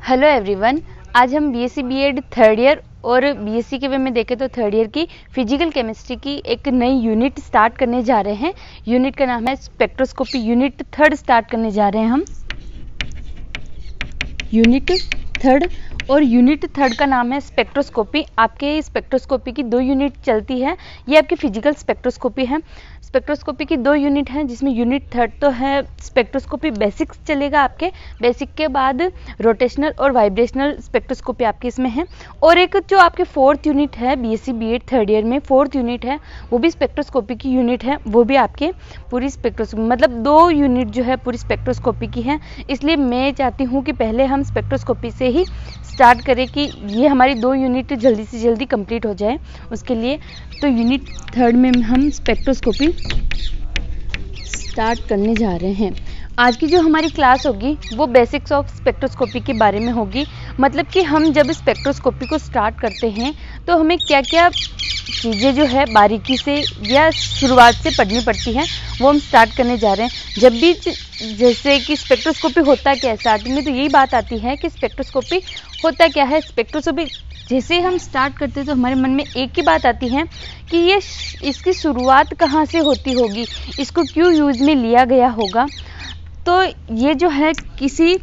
Hello everyone, आज हम BSc BEd third year और बीएससी के वे में देखें तो थर्ड ईयर की फिजिकल केमिस्ट्री की एक नई यूनिट स्टार्ट करने जा रहे हैं। यूनिट का नाम है स्पेक्ट्रोस्कोपी। यूनिट थर्ड स्टार्ट करने जा रहे हैं हम, यूनिट थर्ड। और यूनिट थर्ड का नाम है स्पेक्ट्रोस्कोपी। आपके स्पेक्ट्रोस्कोपी की 2 यूनिट चलती है। ये आपकी फिजिकल स्पेक्ट्रोस्कोपी है। स्पेक्ट्रोस्कोपी की 2 यूनिट हैं, जिसमें यूनिट थर्ड तो है स्पेक्ट्रोस्कोपी बेसिक्स चलेगा आपके। बेसिक के बाद रोटेशनल और वाइब्रेशनल स्पेक्ट्रोस्कोपी आपकी इसमें है। और एक जो आपके 4th यूनिट है बीएससी बीएड थर्ड ईयर में 4th यूनिट है, वो भी स्पेक्ट्रोस्कोपी की यूनिट है। वो भी आपके पूरी स्पेक्ट्रोस्कोपी, मतलब 2 यूनिट जो है पूरी स्पेक्ट्रोस्कोपी की है। इसलिए मैं चाहती हूँ कि पहले हम स्पेक्ट्रोस्कोपी से ही स्टार्ट करें कि ये हमारी 2 यूनिट जल्दी से जल्दी कंप्लीट हो जाए उसके लिए। तो यूनिट थर्ड में हम स्पेक्ट्रोस्कोपी स्टार्ट करने जा रहे हैं। आज की जो हमारी क्लास होगी वो बेसिक्स ऑफ स्पेक्ट्रोस्कोपी के बारे में होगी। मतलब कि हम जब स्पेक्ट्रोस्कोपी को स्टार्ट करते हैं तो हमें क्या क्या चीज़ें जो है बारीकी से या शुरुआत से पढ़नी पड़ती हैं, वो हम स्टार्ट करने जा रहे हैं। जब भी जैसे कि स्पेक्ट्रोस्कोपी होता क्या है, स्टार्टिंग में तो यही बात आती है कि स्पेक्ट्रोस्कोपी होता क्या है। स्पेक्ट्रोस्कोपी जैसे ही हम स्टार्ट करते हैं तो हमारे मन में एक ही बात आती है कि ये इसकी शुरुआत कहाँ से होती होगी, इसको क्यों यूज़ में लिया गया होगा। तो ये जो है किसी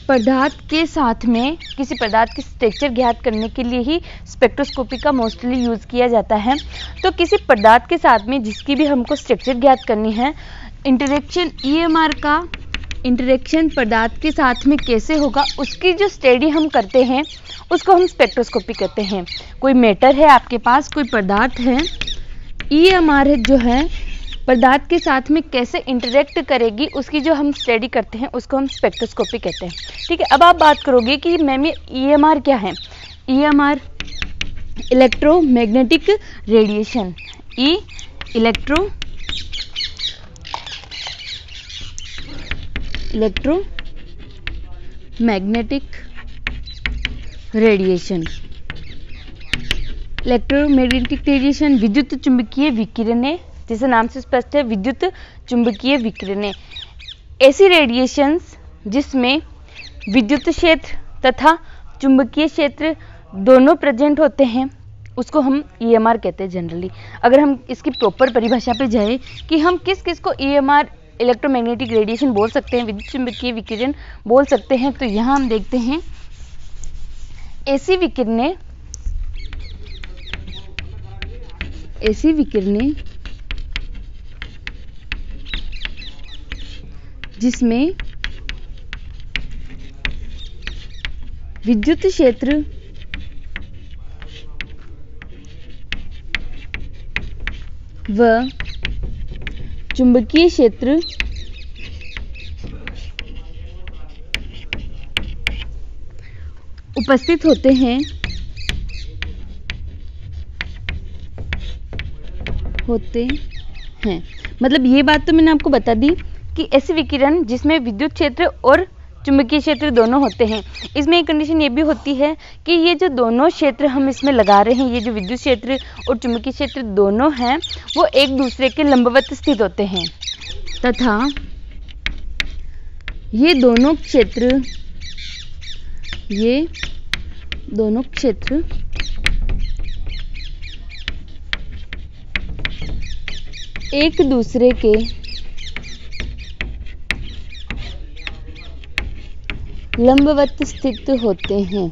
पदार्थ के साथ में किसी पदार्थ की स्ट्रक्चर ज्ञात करने के लिए ही स्पेक्ट्रोस्कोपी का मोस्टली यूज़ किया जाता है। तो किसी पदार्थ के साथ में जिसकी भी हमको स्ट्रक्चर ज्ञात करनी है, इंटरेक्शन ईएमआर का इंटरेक्शन पदार्थ के साथ में कैसे होगा, उसकी जो स्टडी हम करते हैं उसको हम स्पेक्ट्रोस्कोपी कहते हैं। कोई मैटर है आपके पास, कोई पदार्थ है, ईएमआर जो है पदार्थ के साथ में कैसे इंटरेक्ट करेगी, उसकी जो हम स्टडी करते हैं उसको हम स्पेक्ट्रोस्कोपी कहते हैं। ठीक है, अब आप बात करोगे कि मैम ये ईएमआर क्या है। EMR electromagnetic radiation, electromagnetic radiation. Electromagnetic radiation विद्युत चुंबकीय विकिरणें, जैसे नाम से स्पष्ट है, विद्युत चुंबकीय विकिरणें। ऐसी रेडिएशंस जिसमें विद्युत क्षेत्र तथा चुंबकीय क्षेत्र दोनों प्रेजेंट होते हैं, उसको हम ईएमआर कहते हैं जनरली। अगर हम इसकी प्रॉपर परिभाषा पे जाए कि हम किस किस को ईएमआर इलेक्ट्रोमैग्नेटिक रेडिएशन बोल सकते हैं, विद्युत चुंबकीय विकिरण बोल सकते हैं, तो यहाँ हम देखते हैं ऐसी विकिरणें जिसमें विद्युत क्षेत्र व चुंबकीय क्षेत्र उपस्थित होते हैं, मतलब ये बात तो मैंने आपको बता दी कि ऐसे विकिरण जिसमें विद्युत क्षेत्र और चुंबकीय क्षेत्र दोनों होते हैं। इसमें एक कंडीशन ये भी होती है कि ये जो दोनों क्षेत्र हम इसमें लगा रहे हैं, ये जो विद्युत क्षेत्र और चुंबकीय क्षेत्र दोनों हैं, वो एक दूसरे के लंबवत स्थित होते हैं तथा ये दोनों क्षेत्र एक दूसरे के लंबवत स्थित होते हैं।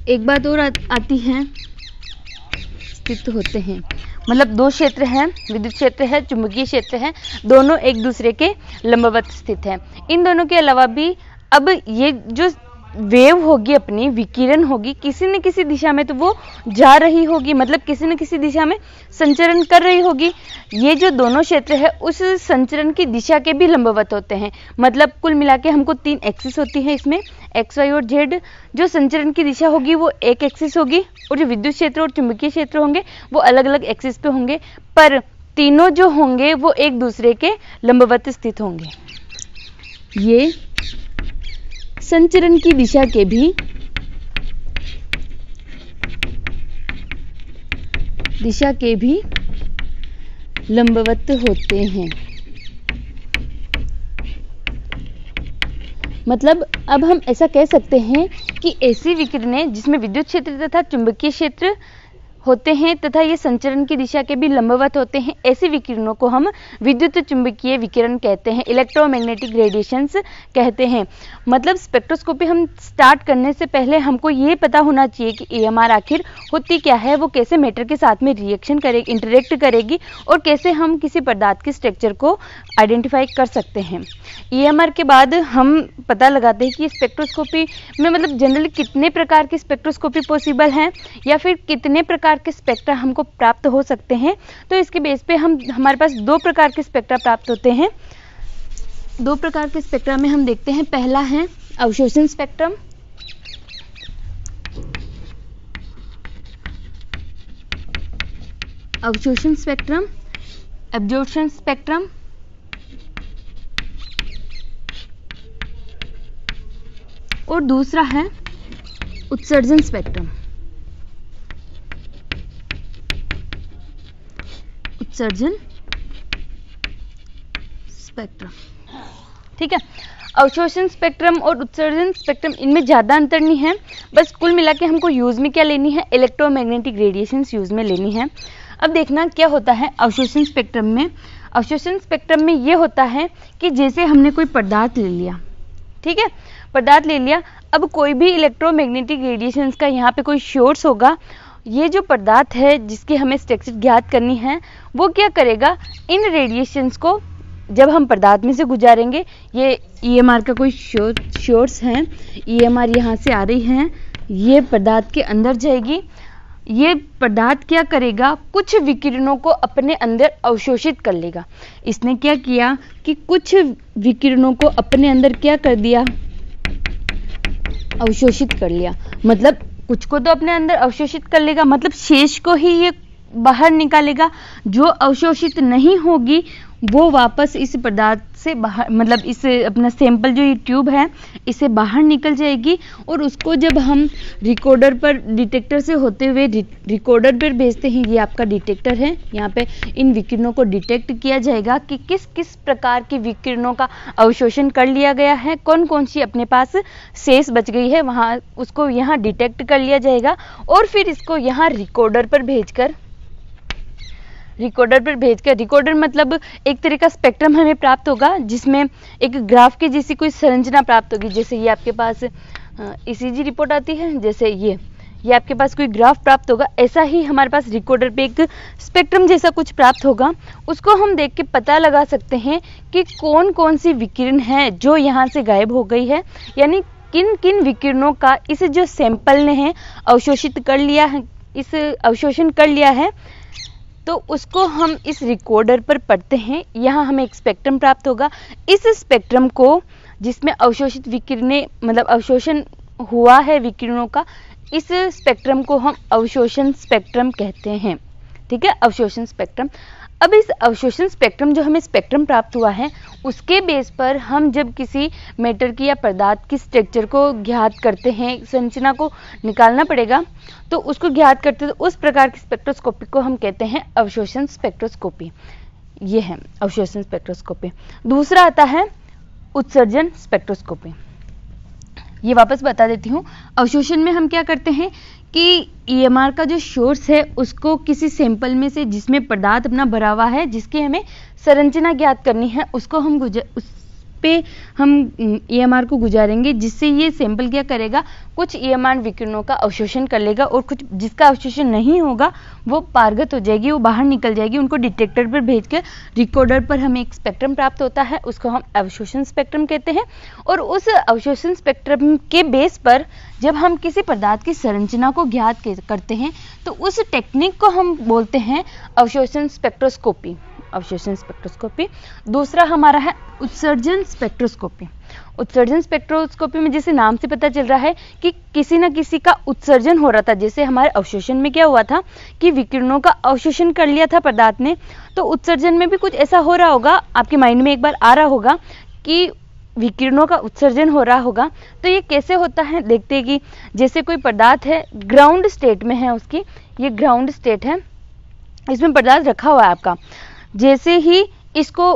एक बात और आती है, स्थित होते हैं मतलब 2 क्षेत्र हैं, विद्युत क्षेत्र है, चुंबकीय क्षेत्र है, दोनों एक दूसरे के लंबवत स्थित हैं। इन दोनों के अलावा भी अब ये जो वेव होगी, अपनी विकिरण होगी, किसी न किसी दिशा में तो वो जा रही होगी, मतलब किसी न किसी दिशा में संचरण कर रही होगी। ये जो दोनों क्षेत्र है उस संचरण की दिशा के भी लंबवत होते हैं। मतलब कुल मिला के हमको 3 एक्सिस होती है इसमें, एक्स, वाई और जेड। जो संचरण की दिशा होगी वो एक एक्सिस होगी, और जो विद्युत क्षेत्र और चुंबकीय क्षेत्र होंगे वो अलग अलग एक्सिस पे होंगे, पर तीनों जो होंगे वो एक दूसरे के लंबवत स्थित होंगे। ये संचरण की दिशा के भी लंबवत होते हैं। मतलब अब हम ऐसा कह सकते हैं कि ऐसी विकिरणें जिसमें विद्युत क्षेत्र तथा चुंबकीय क्षेत्र होते हैं तथा ये संचरण की दिशा के भी लंबवत होते हैं, ऐसी विकिरणों को हम विद्युत चुंबकीय विकिरण कहते हैं, इलेक्ट्रोमैग्नेटिक रेडिएशंस कहते हैं। मतलब स्पेक्ट्रोस्कोपी हम स्टार्ट करने से पहले हमको ये पता होना चाहिए कि EMR आखिर होती क्या है, वो कैसे मैटर के साथ में रिएक्शन करेगी, इंटरेक्ट करेगी और कैसे हम किसी पदार्थ के स्ट्रक्चर को आइडेंटिफाई कर सकते हैं। EMR के बाद हम पता लगाते हैं कि स्पेक्ट्रोस्कोपी में मतलब जनरली कितने प्रकार की स्पेक्ट्रोस्कोपी पॉसिबल हैं या फिर कितने प्रकार के स्पेक्ट्रा हमको प्राप्त हो सकते हैं। तो इसके बेस पे हमारे पास दो प्रकार के स्पेक्ट्रा प्राप्त होते हैं। दो प्रकार के स्पेक्ट्रा में हम देखते हैं, पहला है अवशोषण स्पेक्ट्रम, अवशोषण स्पेक्ट्रम, एब्जॉर्प्शन स्पेक्ट्रम और दूसरा है उत्सर्जन स्पेक्ट्रम। उत्सर्जन स्पेक्ट्रम, ठीक है। अवशोषण स्पेक्ट्रम और उत्सर्जन स्पेक्ट्रम, इनमें ज़्यादा अंतर नहीं है, बस कुल मिला के हमको यूज में क्या लेनी है, इलेक्ट्रोमैग्नेटिक रेडिएशंस यूज में लेनी है। अब देखना क्या होता है अवशोषण स्पेक्ट्रम में। अवशोषण स्पेक्ट्रम में ये होता है कि जैसे हमने कोई पदार्थ ले लिया, ठीक है, पदार्थ ले लिया, अब कोई भी इलेक्ट्रोमैग्नेटिक रेडिएशंस का यहाँ पे कोई सोर्स होगा, ये जो पदार्थ है जिसकी हमें स्ट्रक्चर ज्ञात करनी है, वो क्या करेगा, इन रेडिएशंस को जब हम पदार्थ में से गुजारेंगे, ये EMR का कोई सोर्स है, EMR यहाँ से आ रही है, ये पदार्थ के अंदर जाएगी, ये पदार्थ क्या करेगा, कुछ विकिरणों को अपने अंदर अवशोषित कर लेगा। इसने क्या किया कि कुछ विकिरणों को अपने अंदर क्या कर दिया, अवशोषित कर लिया। मतलब कुछ को तो अपने अंदर अवशोषित कर लेगा, मतलब शेष को ही ये बाहर निकालेगा। जो अवशोषित नहीं होगी वो वापस इस पदार्थ से बाहर, मतलब इस अपना सैंपल जो ये ट्यूब है इससे बाहर निकल जाएगी और उसको जब हम रिकॉर्डर पर, डिटेक्टर से होते हुए रिकॉर्डर पर भेजते हैं, ये आपका डिटेक्टर है, यहाँ पे इन विकिरणों को डिटेक्ट किया जाएगा कि किस किस प्रकार की विकिरणों का अवशोषण कर लिया गया है, कौन कौन सी अपने पास शेष बच गई है, वहाँ उसको यहाँ डिटेक्ट कर लिया जाएगा और फिर इसको यहाँ रिकॉर्डर पर भेजकर, रिकॉर्डर मतलब एक तरह का स्पेक्ट्रम हमें प्राप्त होगा जिसमें एक ग्राफ की जैसी कोई संरचना प्राप्त होगी। जैसे ये आपके पास ECG रिपोर्ट आती है, जैसे ये आपके पास कोई ग्राफ प्राप्त होगा, ऐसा ही हमारे पास रिकॉर्डर पे एक स्पेक्ट्रम जैसा कुछ प्राप्त होगा। उसको हम देख के पता लगा सकते हैं कि कौन कौन सी विकिरण है जो यहाँ से गायब हो गई है, यानी किन किन विकिरणों का इस जो सैंपल ने है अवशोषित कर लिया है, इस अवशोषण कर लिया है, तो उसको हम इस रिकॉर्डर पर पढ़ते हैं। यहाँ हमें एक स्पेक्ट्रम प्राप्त होगा। इस स्पेक्ट्रम को, जिसमें अवशोषित विकिरणें, मतलब अवशोषण हुआ है विकिरणों का, इस स्पेक्ट्रम को हम अवशोषण स्पेक्ट्रम कहते हैं, ठीक है, अवशोषण स्पेक्ट्रम। अब इस अवशोषण स्पेक्ट्रम, जो हमें स्पेक्ट्रम प्राप्त हुआ है, उसके बेस पर हम जब किसी मैटर की या पदार्थ की स्ट्रक्चर को ज्ञात करते हैं, संरचना को निकालना पड़ेगा, तो उसको ज्ञात करते हैं, तो उस प्रकार की स्पेक्ट्रोस्कोपी को हम कहते हैं अवशोषण स्पेक्ट्रोस्कोपी। ये है अवशोषण स्पेक्ट्रोस्कोपी। दूसरा आता है उत्सर्जन स्पेक्ट्रोस्कोपी। ये वापस बता देती हूँ। अवशोषण में हम क्या करते हैं कि EMR का जो सोर्स है उसको किसी सैंपल में से, जिसमें पदार्थ अपना भरा हुआ है, जिसकी हमें संरचना ज्ञात करनी है, उसको हम उस पे हम EMR को गुजारेंगे, जिससे ये सैंपल क्या करेगा, कुछ EMR विकिरणों का अवशोषण कर लेगा और कुछ जिसका अवशोषण नहीं होगा वो पारगत हो जाएगी, वो बाहर निकल जाएगी। उनको डिटेक्टर पर भेजकर रिकॉर्डर पर हमें एक स्पेक्ट्रम प्राप्त होता है, उसको हम अवशोषण स्पेक्ट्रम कहते हैं। और उस अवशोषण स्पेक्ट्रम के बेस पर जब हम किसी पदार्थ की संरचना को ज्ञात करते हैं, तो उस टेक्निक को हम बोलते हैं अवशोषण स्पेक्ट्रोस्कोपी। अवशोषण स्पेक्ट्रोस्कोपी। दूसरा हमारा है उत्सर्जन स्पेक्ट्रोस्कोपी। उत्सर्जन स्पेक्ट्रोस्कोपी में जैसे नाम से पता चल रहा है कि किसी न किसी का उत्सर्जन हो रहा था। जैसे हमारे अवशोषण में क्या हुआ था कि विकिरणों का अवशोषण कर लिया था पदार्थ ने, तो उत्सर्जन में भी कुछ ऐसा हो रहा होगा, आपके माइंड में एक बार आ रहा होगा कि विकिरणों का उत्सर्जन हो रहा होगा। तो ये कैसे होता है, देखते हैं कि जैसे कोई पदार्थ है, ग्राउंड स्टेट में है उसकी, ये ग्राउंड स्टेट है, इसमें पदार्थ रखा हुआ है आपका, जैसे ही इसको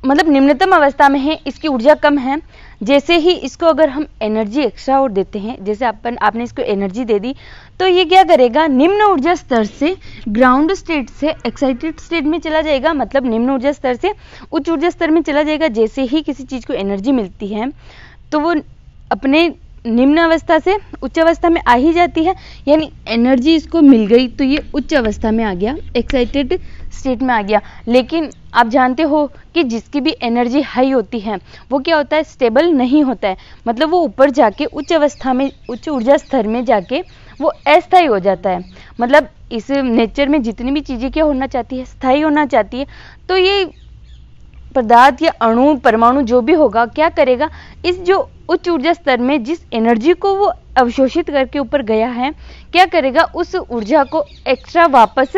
मतलब निम्नतम अवस्था में है, इसकी ऊर्जा कम है, जैसे ही इसको अगर हम एनर्जी एक्स्ट्रा और देते हैं, जैसे आपने इसको एनर्जी दे दी, तो ये क्या करेगा, निम्न ऊर्जा स्तर से ग्राउंड स्टेट से एक्साइटेड स्टेट में चला जाएगा, मतलब निम्न ऊर्जा स्तर से उच्च ऊर्जा स्तर में चला जाएगा। जैसे ही किसी चीज को एनर्जी मिलती है तो वो अपने निम्न अवस्था से उच्च अवस्था में आ ही जाती है, यानी एनर्जी इसको मिल गई तो ये उच्च अवस्था में आ गया, एक्साइटेड स्टेट में आ गया। लेकिन आप जानते हो कि जिसकी भी एनर्जी हाई होती है वो क्या होता है, स्टेबल नहीं होता है, मतलब वो ऊपर जाके उच्च अवस्था में, उच्च ऊर्जा स्तर में जाके वो अस्थायी हो जाता है। मतलब इस नेचर में जितनी भी चीजें क्या होना चाहती है, स्थायी होना चाहती है। तो ये पदार्थ या अणु परमाणु जो भी होगा क्या करेगा, इस जो उच्च ऊर्जा स्तर में जिस एनर्जी को वो अवशोषित करके ऊपर गया है, क्या करेगा, उस ऊर्जा को एक्स्ट्रा वापस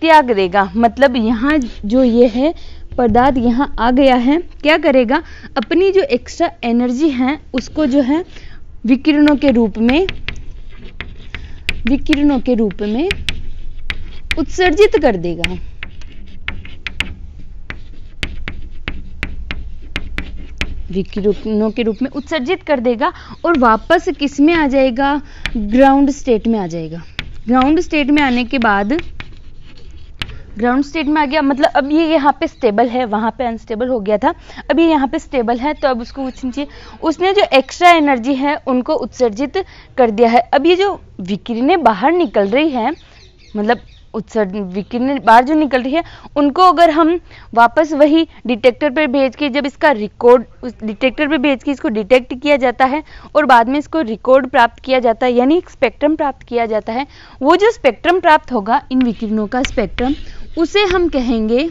त्याग देगा। मतलब यहाँ जो ये है पदार्थ यहाँ आ गया है, क्या करेगा, अपनी जो एक्स्ट्रा एनर्जी है उसको जो है विकिरणों के रूप में उत्सर्जित कर देगा। विकिरणों के रूप में उत्सर्जित कर देगा और वापस किस में आ जाएगा, ग्राउंड स्टेट में आ जाएगा। ग्राउंड स्टेट में आने के बाद, ग्राउंड स्टेट में आ गया, मतलब अब ये यहाँ पे स्टेबल है, वहां पे अनस्टेबल हो गया था, अब ये यहाँ पे स्टेबल है, तो अब उसको कुछ नहीं चाहिए, उसने जो एक्स्ट्रा एनर्जी है उनको उत्सर्जित कर दिया है। अब ये जो विकिरणें बाहर निकल रही है, मतलब विकिरणें बाहर जो निकल रही है, उनको अगर हम वापस वही डिटेक्टर पर भेज के, जब इसका रिकॉर्ड उस डिटेक्टर पर भेज के इसको डिटेक्ट किया जाता है और बाद में इसको रिकॉर्ड प्राप्त किया जाता है, यानी स्पेक्ट्रम प्राप्त किया जाता है, वो जो स्पेक्ट्रम प्राप्त होगा इन विकिरणों का स्पेक्ट्रम, उसे हम कहेंगे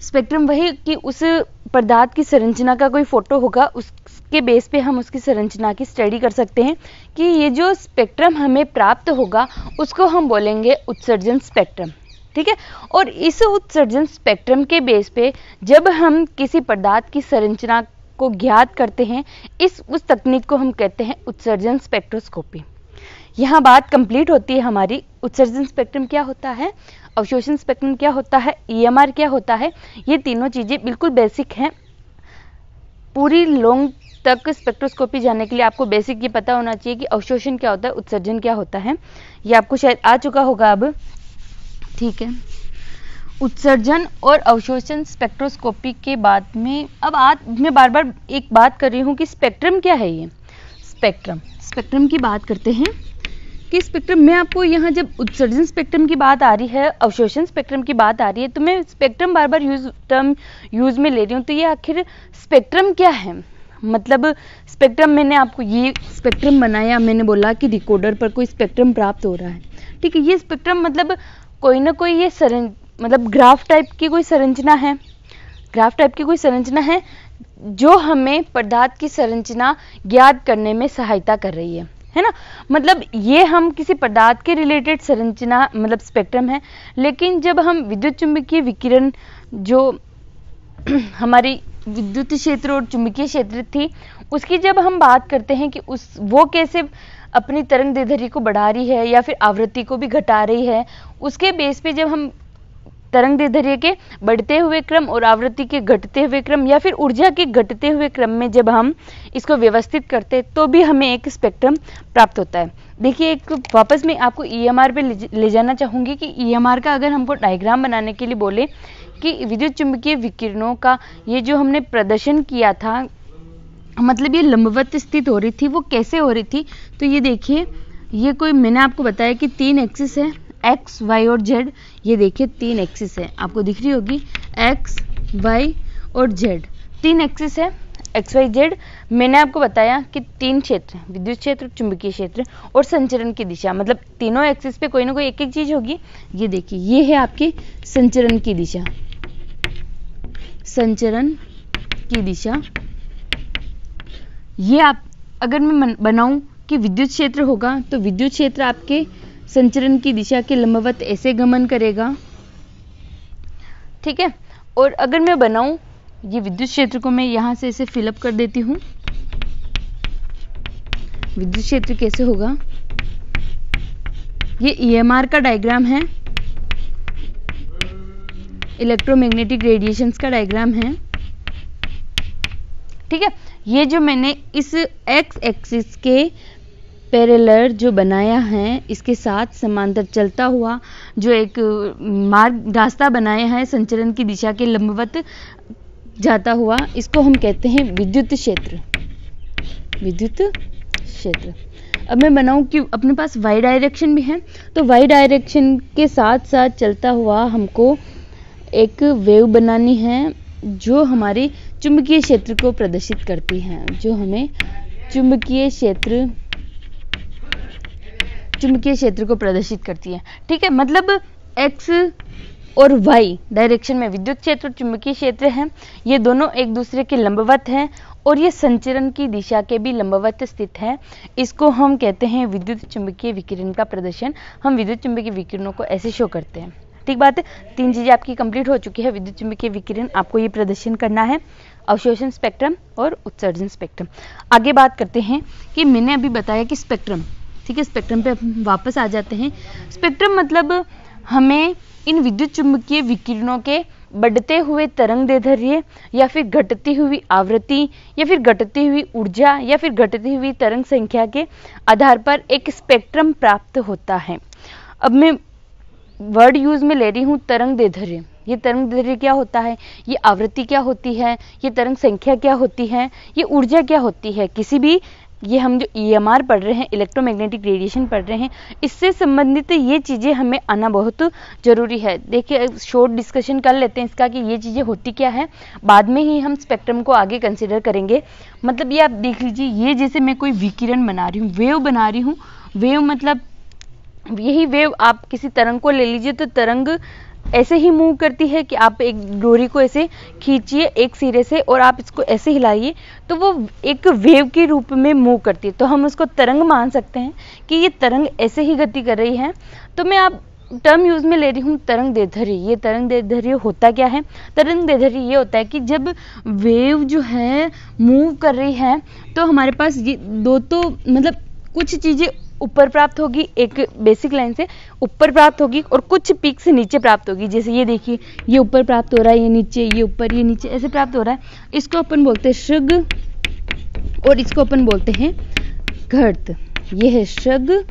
स्पेक्ट्रम। वही कि उस पदार्थ की संरचना का कोई फोटो होगा, उसके बेस पे हम उसकी संरचना की स्टडी कर सकते हैं कि ये जो स्पेक्ट्रम हमें प्राप्त होगा उसको हम बोलेंगे उत्सर्जन स्पेक्ट्रम। ठीक है, और इस उत्सर्जन स्पेक्ट्रम के बेस पे जब हम किसी पदार्थ की संरचना को ज्ञात करते हैं, उस तकनीक को हम कहते हैं उत्सर्जन स्पेक्ट्रोस्कोपी। यहाँ बात कंप्लीट होती है हमारी। उत्सर्जन स्पेक्ट्रम क्या होता है, अवशोषण स्पेक्ट्रम क्या होता है, ईएमआर क्या होता है, ये तीनों चीजें बिल्कुल बेसिक हैं। पूरी लॉन्ग तक स्पेक्ट्रोस्कोपी जानने के लिए आपको बेसिक ये पता होना चाहिए कि अवशोषण क्या होता है, उत्सर्जन क्या होता है, ये आपको शायद आ चुका होगा अब। ठीक है, उत्सर्जन और अवशोषण स्पेक्ट्रोस्कोपी के बाद में अब आज मैं बार बार एक बात कर रही हूँ कि स्पेक्ट्रम क्या है। ये स्पेक्ट्रम की बात करते हैं कि स्पेक्ट्रम, मैं आपको यहाँ जब उत्सर्जन स्पेक्ट्रम की बात आ रही है, अवशोषण स्पेक्ट्रम की बात आ रही है, तो मैं स्पेक्ट्रम बार बार यूज में ले रही हूँ। तो ये आखिर स्पेक्ट्रम क्या है, मतलब स्पेक्ट्रम, मैंने आपको ये स्पेक्ट्रम बनाया, मैंने बोला कि डिकोडर पर कोई स्पेक्ट्रम प्राप्त हो रहा है। ठीक है, ये स्पेक्ट्रम मतलब कोई ना कोई ये मतलब ग्राफ टाइप की कोई संरचना है, ग्राफ टाइप की कोई संरचना है जो हमें पदार्थ की संरचना ज्ञात करने में सहायता कर रही है ना। मतलब ये हम किसी पदार्थ के रिलेटेड संरचना मतलब स्पेक्ट्रम है। लेकिन जब हम विद्युत चुंबकीय विकिरण, जो हमारी विद्युत क्षेत्र और चुंबकीय क्षेत्र थी, उसकी जब हम बात करते हैं कि वो कैसे अपनी तरंग दैर्ध्य को बढ़ा रही है या फिर आवृत्ति को भी घटा रही है, उसके बेस पे जब हम तरंग दैर्ध्य के बढ़ते हुए क्रम और आवृत्ति के घटते हुए क्रम या फिर ऊर्जा के घटते हुए क्रम में जब हम इसको व्यवस्थित करते तो भी हमें एक स्पेक्ट्रम प्राप्त होता है। देखिए, एक वापस मैं आपको ईएमआर पे ले जाना चाहूंगी कि ईएमआर का अगर हमको डायग्राम बनाने के लिए बोले कि विद्युत चुंबकीय विकिरणों का ये जो हमने प्रदर्शन किया था, मतलब ये लंबवत स्थित हो रही थी, वो कैसे हो रही थी, तो ये देखिए, ये कोई मैंने आपको बताया कि 3 एक्सिस है, एक्स, वाई और जेड। ये देखिए 3 एक्सिस है, आपको दिख रही होगी, एक्स, वाई और जेड 3 एक्सिस है, एक्स, वाई, जेड। मैंने आपको बताया कि 3 क्षेत्र, विद्युत क्षेत्र, चुंबकीय क्षेत्र और संचरण की दिशा, मतलब तीनों एक्सिस पे कोई ना कोई एक एक चीज होगी। ये देखिए, ये है आपकी संचरण की दिशा, संचरण की दिशा। ये आप अगर मैं बनाऊं कि विद्युत क्षेत्र होगा तो विद्युत क्षेत्र आपके संचरण की दिशा के लंबवत ऐसे गमन करेगा। ठीक है, और अगर मैं बनाऊं ये विद्युत क्षेत्र को, मैं यहां से इसे फिलअप कर देती हूं। विद्युत क्षेत्र कैसे होगा, ये ईएमआर का डायग्राम है। इलेक्ट्रोमैग्नेटिक रेडिएशंस का डायग्राम है। ठीक है, ये जो मैंने इस एक्स एक्सिस के पैरेलल जो बनाया है, इसके साथ समांतर चलता हुआ जो एक मार्ग रास्ता बनाया है संचरण की दिशा के लंबवत जाता हुआ, इसको हम कहते हैं विद्युत क्षेत्र। विद्युत क्षेत्र। अब मैं बनाऊं कि अपने पास वाई डायरेक्शन भी है, तो वाई डायरेक्शन के साथ साथ चलता हुआ हमको एक वेव बनानी है जो हमारे चुंबकीय क्षेत्र को प्रदर्शित करती है, जो हमें चुंबकीय क्षेत्र को प्रदर्शित करती है। ठीक है, मतलब एक्स और वाई डायरेक्शन में विद्युत क्षेत्र और चुंबकीय क्षेत्र हैं, ये दोनों एक दूसरे के लंबवत हैं और ये संचरण की दिशा के भी लंबवत स्थित है। इसको हम कहते हैं विद्युत चुंबकीय विकिरण का प्रदर्शन। हम विद्युत चुंबकीय विकिरणों को ऐसे शो करते हैं। ठीक बात है, 3 चीजें आपकी कंप्लीट हो चुकी है। विद्युत चुंबकीय विकिरण आपको ये प्रदर्शन करना है, अवशोषण स्पेक्ट्रम और उत्सर्जन स्पेक्ट्रम। आगे बात करते हैं कि मैंने अभी बताया कि स्पेक्ट्रम, ठीक है, स्पेक्ट्रम पे वापस आ जाते हैं। स्पेक्ट्रम मतलब हमें इन विद्युत चुंबकीय विकिरणों के बढ़ते हुए तरंग दैर्ध्य या फिर घटती हुई आवृत्ति या फिर घटती हुई ऊर्जा या फिर घटती हुई तरंग संख्या के आधार पर एक स्पेक्ट्रम प्राप्त होता है। अब मैं वर्ड यूज में ले रही हूँ तरंग दैर्ध्य। ये तरंग दैर्ध्य क्या होता है, ये आवृत्ति क्या होती है, ये तरंग संख्या क्या होती है, ये ऊर्जा क्या होती है। किसी भी ये हम जो EMR पढ़ रहे हैं, इलेक्ट्रोमैग्नेटिक रेडिएशन पढ़ रहे हैं, इससे संबंधित ये चीज़ें हमें आना बहुत जरूरी है। देखिए शॉर्ट डिस्कशन कर लेते हैं इसका कि ये चीज़ें होती क्या है, बाद में ही हम स्पेक्ट्रम को आगे कंसिडर करेंगे। मतलब ये आप देख लीजिए, ये जैसे मैं कोई विकिरण बना रही हूँ, वेव बना रही हूँ। वेव मतलब यही वेव आप किसी तरंग को ले लीजिए, तो तरंग ऐसे ही मूव करती है कि आप एक डोरी को ऐसे खींचिए एक सिरे से और आप इसको ऐसे हिलाइए तो वो एक वेव के रूप में मूव करती है, तो हम उसको तरंग मान सकते हैं कि ये तरंग ऐसे ही गति कर रही है। तो मैं आप टर्म यूज में ले रही हूँ तरंग दैर्ध्य। ये तरंग दैर्ध्य होता क्या है, तरंग दैर्ध्य ये होता है कि जब वेव जो है मूव कर रही है तो हमारे पास ये दो, तो मतलब कुछ चीजें ऊपर प्राप्त होगी, एक बेसिक लाइन से ऊपर प्राप्त होगी और कुछ पीक से नीचे प्राप्त होगी। जैसे ये देखिए, ये ऊपर प्राप्त हो रहा है, ये नीचे, ये ऊपर, ये नीचे, ऐसे प्राप्त हो रहा है। इसको अपन बोलते हैं श्रग और इसको अपन बोलते हैं घर्त। ये है श्रग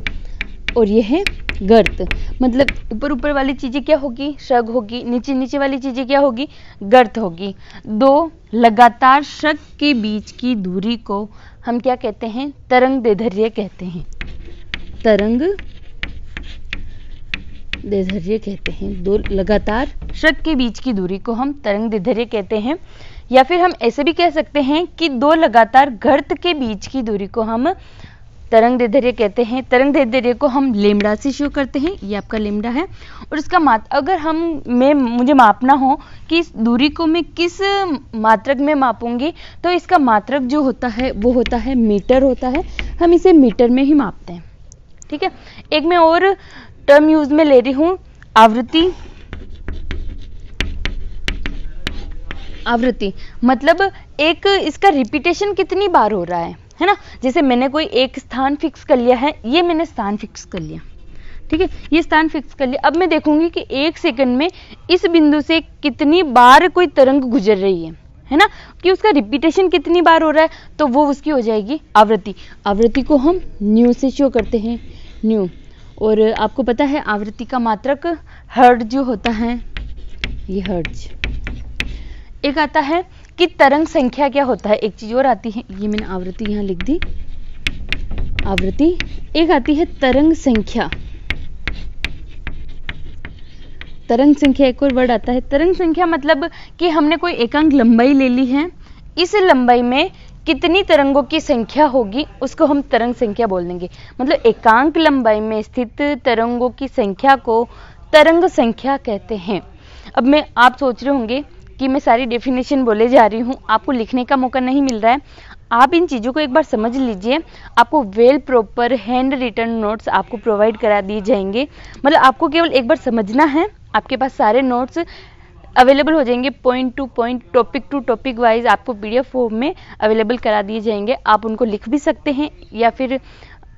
और ये है गर्त। मतलब ऊपर ऊपर वाली चीजें क्या होगी, श्रग होगी, नीचे नीचे वाली चीजें क्या होगी, गर्त होगी। दो लगातार श्रग के बीच की दूरी को हम क्या कहते हैं, तरंग दैर्ध्य कहते हैं। तरंग दैर्ध्य कहते हैं। दो लगातार श्रग के बीच की दूरी को हम तरंग दैर्ध्य कहते हैं। या फिर हम ऐसे भी कह सकते हैं कि दो लगातार गर्त के बीच की दूरी को हम तरंग दैर्ध्य कहते हैं। तरंग दैर्ध्य को हम लेमड़ा से शो करते हैं, ये आपका लेमड़ा है। और इसका अगर मुझे मापना हो कि इस दूरी को मैं किस मात्रक में मापूंगी, तो इसका मात्रक जो होता है वो होता है मीटर होता है। हम इसे मीटर में ही मापते हैं। ठीक है, एक मैं और टर्म यूज में ले रही हूं, आवृत्ति। आवृत्ति मतलब एक इसका रिपीटेशन कितनी बार हो रहा है ना। जैसे मैंने कोई एक स्थान फिक्स कर लिया है, ये मैंने स्थान फिक्स कर लिया, ठीक है, ये स्थान फिक्स कर लिया। अब मैं देखूंगी कि 1 सेकंड में इस बिंदु से कितनी बार कोई तरंग गुजर रही है ना, कि उसका रिपीटेशन कितनी बार हो रहा है, तो वो उसकी हो जाएगी आवृत्ति। आवृत्ति को हम न्यू से शो करते हैं, न्यू। और आपको पता है आवृत्ति का मात्रक हर्ट्ज जो होता है, ये हर्ट्ज। एक आता है कि तरंग संख्या क्या होता है, एक चीज और आती है, ये मैंने आवृत्ति यहां लिख दी, आवृत्ति। एक आती है तरंग संख्या। तरंग संख्या एक और वर्ड आता है। तरंग संख्या मतलब कि हमने कोई एकांक लंबाई ले ली है, इस लंबाई में कितनी तरंगों की संख्या होगी उसको हम तरंग संख्या बोल देंगे। मतलब एकांक लंबाई में स्थित तरंगों की संख्या को तरंग संख्या कहते हैं। अब आप सोच रहे होंगे कि मैं सारी डेफिनेशन बोले जा रही हूँ, आपको लिखने का मौका नहीं मिल रहा है। आप इन चीज़ों को एक बार समझ लीजिए, आपको well proper hand written notes आपको प्रोवाइड करा दिए जाएंगे। मतलब आपको केवल एक बार समझना है, आपके पास सारे नोट्स अवेलेबल हो जाएंगे, point to point, topic to topic wise आपको PDF फॉर्म में अवेलेबल करा दिए जाएंगे। आप उनको लिख भी सकते हैं या फिर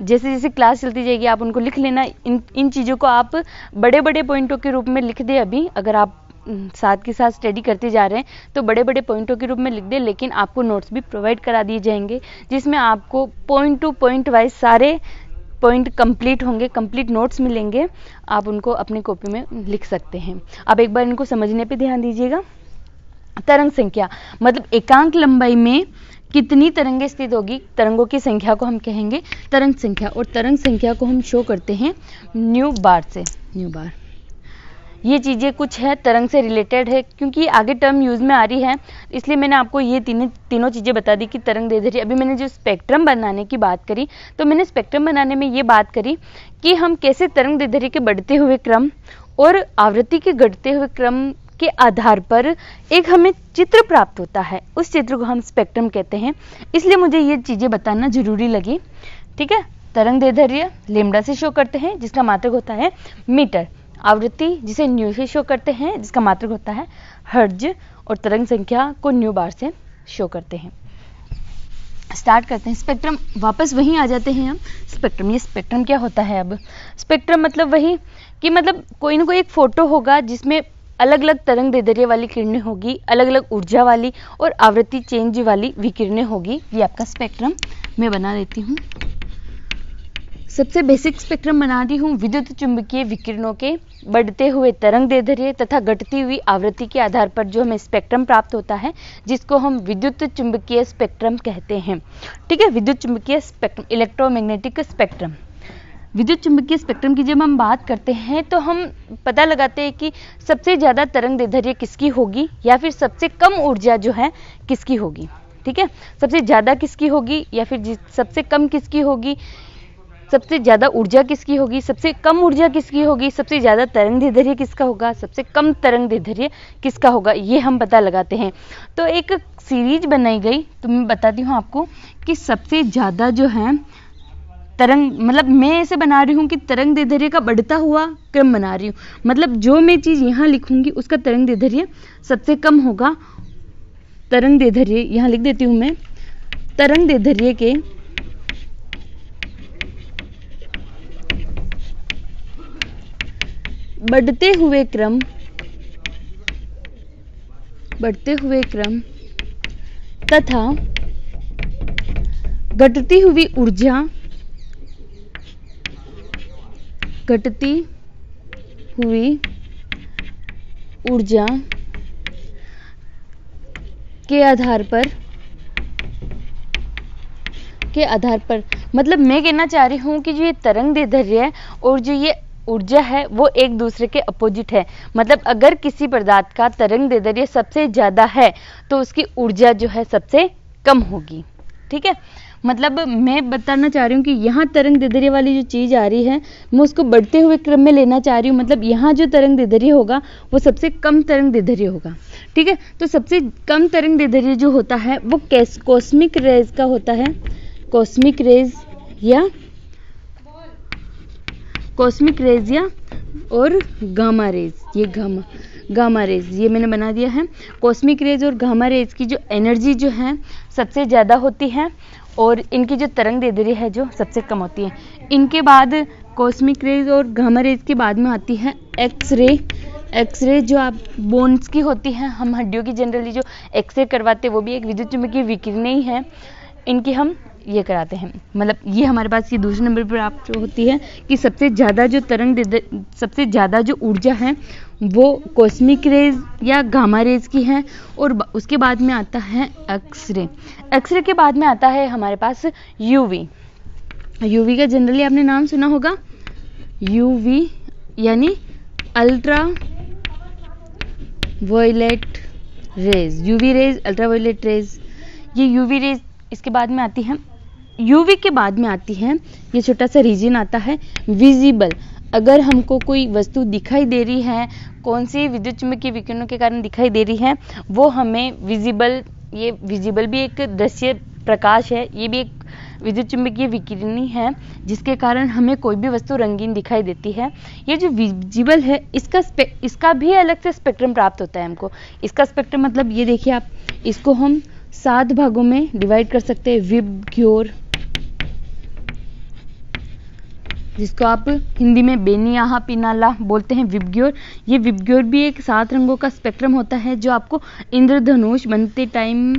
जैसे जैसे क्लास चलती जाएगी आप उनको लिख लेना। इन चीज़ों को आप बड़े बड़े पॉइंटों के रूप में लिख दें अभी, अगर आप साथ के साथ स्टडी करते जा रहे हैं तो बड़े बड़े पॉइंटों के रूप में लिख दें, लेकिन आपको नोट्स भी प्रोवाइड करा दिए जाएंगे जिसमें आपको पॉइंट टू पॉइंट वाइज सारे पॉइंट कंप्लीट होंगे, कंप्लीट नोट्स मिलेंगे, आप उनको अपनी कॉपी में लिख सकते हैं। अब एक बार इनको समझने पे ध्यान दीजिएगा। तरंग संख्या मतलब एकांक लंबाई में कितनी तरंगें स्थित होगी, तरंगों की संख्या को हम कहेंगे तरंग संख्या, और तरंग संख्या को हम शो करते हैं न्यू बार से। न्यू बार ये चीज़ें कुछ है तरंग से रिलेटेड है, क्योंकि आगे टर्म यूज में आ रही है इसलिए मैंने आपको ये तीनों चीज़ें बता दी कि तरंग दैर्ध्य। अभी मैंने जो स्पेक्ट्रम बनाने की बात करी तो मैंने स्पेक्ट्रम बनाने में ये बात करी कि हम कैसे तरंग दैर्ध्य के बढ़ते हुए क्रम और आवृत्ति के घटते हुए क्रम के आधार पर एक हमें चित्र प्राप्त होता है, उस चित्र को हम स्पेक्ट्रम कहते हैं। इसलिए मुझे ये चीज़ें बताना जरूरी लगी। ठीक है, तरंग दैर्ध्य लैम्डा से शो करते हैं जिसका मात्रक होता है मीटर, आवृत्ति जिसे न्यू से शो करते हैं जिसका मात्रक होता है हर्ट्ज, और तरंग संख्या को न्यू बार से शो करते हैं। स्टार्ट करते हैं स्पेक्ट्रम, वापस वहीं आ जाते हैं हम। स्पेक्ट्रम, ये स्पेक्ट्रम क्या होता है? अब स्पेक्ट्रम मतलब वही कि मतलब कोई ना कोई एक फोटो होगा जिसमें अलग अलग तरंग दैर्ध्य वाली किरणें होगी, अलग अलग ऊर्जा वाली और आवृत्ति चेंज वाली विकिरणें होगी। ये आपका स्पेक्ट्रम मैं बना देती हूँ। सबसे बेसिक स्पेक्ट्रम बना दी हूँ विद्युत चुंबकीय विकिरणों के बढ़ते हुए तरंग दैर्ध्य तथा घटती हुई आवृत्ति के आधार पर जो हमें स्पेक्ट्रम प्राप्त होता है जिसको हम विद्युत चुंबकीय स्पेक्ट्रम कहते हैं। ठीक है, विद्युत चुंबकीय स्पेक्ट्रम, इलेक्ट्रोमैग्नेटिक स्पेक्ट्रम। विद्युत चुंबकीय स्पेक्ट्रम की जब हम बात करते हैं तो हम पता लगाते हैं कि सबसे ज़्यादा तरंग दैर्ध्य किसकी होगी या फिर सबसे कम ऊर्जा जो है किसकी होगी। ठीक है, सबसे ज़्यादा किसकी होगी या फिर सबसे कम किसकी होगी, सबसे ज़्यादा ऊर्जा किसकी होगी, सबसे कम ऊर्जा किसकी होगी, सबसे ज़्यादा तरंग दैर्ध्य किसका होगा, सबसे कम तरंग दैर्ध्य किसका होगा, ये हम पता लगाते हैं। तो एक सीरीज बनाई गई, तो मैं बताती हूँ आपको कि सबसे ज़्यादा जो है तरंग, मतलब मैं ऐसे बना रही हूँ कि तरंग दैर्ध्य का बढ़ता हुआ क्रम बना रही हूँ, मतलब जो मैं चीज़ यहाँ लिखूंगी उसका तरंग दैर्ध्य सबसे कम होगा। तरंग दैर्ध्य यहाँ लिख देती हूँ मैं, तरंग दैर्ध्य के बढ़ते हुए क्रम तथा घटती हुई ऊर्जा के आधार पर मतलब मैं कहना चाह रही हूँ कि जो ये तरंग दैर्ध्य है और जो ये ऊर्जा है वो एक दूसरे के अपोजिट है। मतलब अगर किसी पदार्थ का तरंग दैर्ध्य सबसे ज़्यादा है तो उसकी ऊर्जा जो है सबसे कम होगी। ठीक है, मतलब मैं बताना चाह रही हूँ कि यहाँ तरंग दैर्ध्य वाली जो चीज़ आ रही है मैं उसको बढ़ते हुए क्रम में लेना चाह रही हूँ। मतलब यहाँ जो तरंग दैर्ध्य होगा वो सबसे कम तरंग दैर्ध्य होगा। ठीक है, तो सबसे कम तरंग दैर्ध्य जो होता है वो कॉस्मिक रेज का होता है। कॉस्मिक रेज या और गामा रेज, ये गामा रेज ये मैंने बना दिया है। कॉस्मिक रेज और गामा रेज की जो एनर्जी जो है सबसे ज़्यादा होती है और इनकी जो तरंग दैर्ध्य है जो सबसे कम होती है। इनके बाद कॉस्मिक रेज और गामा रेज के बाद में आती है एक्सरे जो आप बोन्स की होती है, हम हड्डियों की जनरली जो एक्सरे करवाते हैं वो भी एक विद्युत चुम्बकीय विकिरण ही है। इनकी हम ये कराते हैं, मतलब ये हमारे पास ये दूसरे नंबर पर आप जो होती है कि सबसे ज़्यादा जो सबसे ज़्यादा जो ऊर्जा है वो कॉस्मिक रेज या गामा रेज की है। और उसके बाद में आता है एक्सरे के बाद में आता है हमारे पास यूवी का जनरली आपने नाम सुना होगा, यूवी यानी ultraviolet rays, UV rays, ultraviolet rays. ये यूवी रेज इसके बाद में आती है। यूवी के बाद में आती है ये छोटा सा रीजन आता है विजिबल। अगर हमको कोई वस्तु दिखाई दे रही है, कौन सी विद्युत चुम्बकीय विकिरणों के कारण दिखाई दे रही है, वो हमें विजिबल, ये विजिबल भी एक दृश्य प्रकाश है, ये भी एक विद्युत चुम्बकीय विकिरण है जिसके कारण हमें कोई भी वस्तु रंगीन दिखाई देती है। ये जो विजिबल है इसका भी अलग से स्पेक्ट्रम प्राप्त होता है हमको। इसका स्पेक्ट्रम मतलब ये देखिए आप, इसको हम 7 भागों में डिवाइड कर सकते हैं। जिसको आप हिंदी में बेनियाहा पिनाला बोलते हैं, विबग्योर। ये विबग्योर भी एक 7 रंगों का स्पेक्ट्रम होता है जो आपको इंद्रधनुष बनते टाइम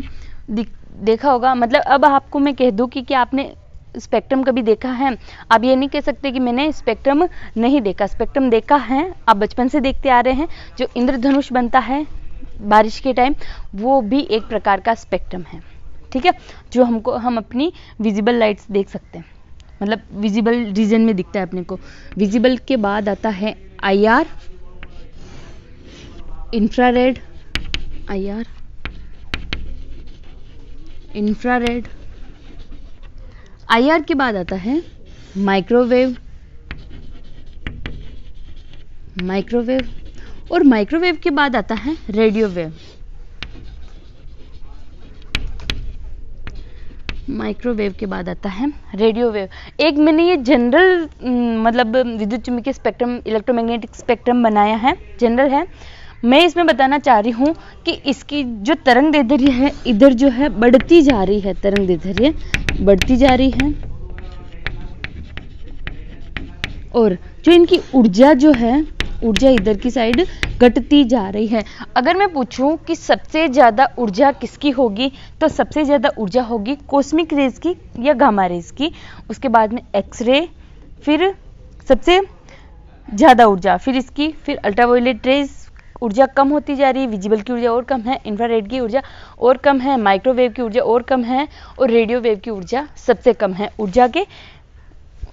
देखा होगा। मतलब अब आपको मैं कह दूं कि क्या आपने स्पेक्ट्रम कभी देखा है? आप ये नहीं कह सकते कि मैंने स्पेक्ट्रम नहीं देखा। स्पेक्ट्रम देखा है, आप बचपन से देखते आ रहे हैं। जो इंद्रधनुष बनता है बारिश के टाइम, वो भी एक प्रकार का स्पेक्ट्रम है, ठीक है, जो हम अपनी विजिबल लाइट्स देख सकते हैं, मतलब विजिबल रीजन में दिखता है अपने को। विजिबल के बाद आता है IR, infrared, IR infrared. IR के बाद आता है माइक्रोवेव, और माइक्रोवेव के बाद आता है रेडियो वेव। माइक्रोवेव के बाद आता है रेडियो वेव। एक मैंने ये जनरल मतलब विद्युत चुम्बकीय स्पेक्ट्रम, इलेक्ट्रोमैग्नेटिक स्पेक्ट्रम बनाया है, जनरल है। मैं इसमें बताना चाह रही हूँ कि इसकी जो तरंग दैर्ध्य है इधर जो है बढ़ती जा रही है, तरंग दैर्ध्य बढ़ती जा रही है, और जो इनकी ऊर्जा जो है, ऊर्जा इधर की साइड घटती जा रही है। अगर मैं पूछूं कि सबसे ज्यादा ऊर्जा किसकी होगी, तो सबसे ज्यादा ऊर्जा होगी कॉस्मिक रेज की या गामा रेज की, उसके बाद में एक्सरे, फिर सबसे ज्यादा ऊर्जा फिर इसकी, फिर अल्ट्रावायलेट रेज ऊर्जा कम होती जा रही है, विजिबल की ऊर्जा और कम है, इंफ्रारेड की ऊर्जा और कम है, माइक्रोवेव की ऊर्जा और कम है, और रेडियो वेव की ऊर्जा सबसे कम है।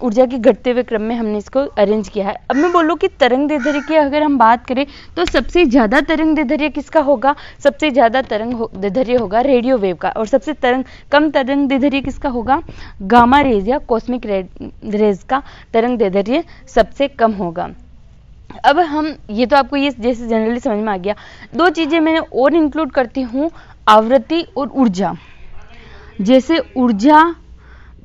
ऊर्जा के घटते हुए क्रम में हमने इसको अरेंज किया है। अब मैं बोलूँ कि तरंग दैर्ध्य की अगर हम बात करें तो सबसे ज्यादा तरंग दैर्ध्य किसका होगा? सबसे ज्यादा तरंग दैर्ध्य होगा रेडियो वेव का, और सबसे कम तरंग दैर्ध्य किसका होगा? गामा रेज या कॉस्मिक रेज का तरंग दैर्ध्य सबसे कम होगा। अब हम ये तो आपको ये जैसे जनरली समझ में आ गया। 2 चीजें मैंने और इंक्लूड करती हूँ, आवृत्ति और ऊर्जा। जैसे ऊर्जा